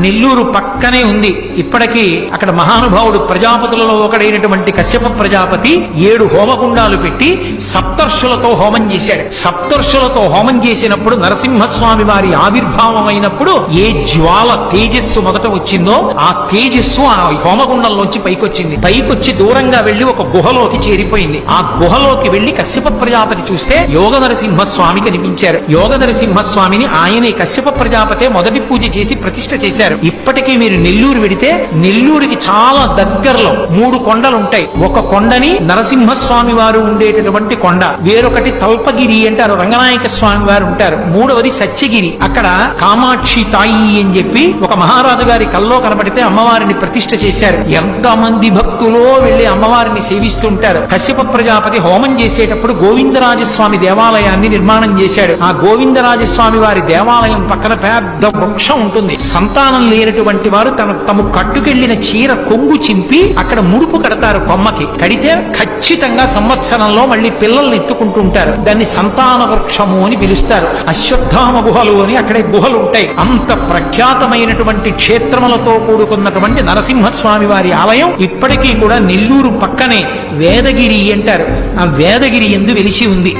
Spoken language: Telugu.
నెల్లూరు పక్కనే ఉంది. ఇప్పటికీ అక్కడ మహానుభావుడు ప్రజాపతులలో ఒకడైనటువంటి కశ్యప ప్రజాపతి 7 హోమగుండాలు పెట్టి సప్తర్షులతో హోమం చేశాడు. సప్తర్షులతో హోమం చేసినప్పుడు నరసింహస్వామి వారి ఆవిర్భావం అయినప్పుడు ఏ జ్వాల తేజస్సు మొదట వచ్చిందో ఆ తేజస్సు ఆ హోమగుండంలోంచి పైకొచ్చింది. పైకొచ్చి దూరంగా వెళ్లి ఒక గుహలోకి చేరిపోయింది. ఆ గుహలోకి వెళ్లి కశ్యప ప్రజాపతి చూస్తే యోగ నరసింహస్వామి కనిపించారు. యోగ నరసింహస్వామిని ఆయనే కశ్యప ప్రజాపతే మొదటి పూజ చేసి ప్రతిష్ఠ చేశారు. ఇప్పటికీ మీరు నెల్లూరు వెడితే నెల్లూరుకి చాలా దగ్గరలో 3 కొండలు ఉంటాయి. ఒక కొండని నరసింహస్వామి వారు ఉండేటటువంటి కొండ, వేరొకటి తల్పగిరి అంటారు, రంగనాయక స్వామి వారు ఉంటారు, మూడవది సత్యగిరి. అక్కడ కామాక్షి తాయి అని చెప్పి ఒక మహారాజు గారి కల్లో కనబడితే అమ్మవారిని ప్రతిష్ఠ చేశారు. ఎంతమంది భక్తులో వెళ్లి అమ్మవారిని సేవిస్తుంటారు. కశ్యప ప్రజాపతి హోమం చేసేటప్పుడు గోవిందరాజస్వామి దేవాలయాన్ని నిర్మాణం చేశాడు. ఆ గోవిందరాజస్వామి వారి దేవాలయం పక్కన పెద్ద వృక్షం ఉంటుంది. సంతానం లేనటువంటి వారు తమ కట్టుకెళ్లిన చీర కొంగు చింపి అక్కడ ముడుపు కడతారు. కొమ్మకి కడితే ఖచ్చితంగా సంవత్సరంలో మళ్ళీ పిల్లల్ని ఎత్తుకుంటుంటారు. దాన్ని సంతాన వృక్షము అని పిలుస్తారు. అశ్వత్థామ గుహలు అని అక్కడే గుహలు ఉంటాయి. అంత ప్రఖ్యాతమైనటువంటి క్షేత్రములతో కూడుకున్నటువంటి నరసింహస్వామి వారి ఆలయం ఇప్పటికీ కూడా నెల్లూరు పక్కనే వేదగిరి అంటారు. ఆ వేదగిరి యందు వెలిసి ఉంది.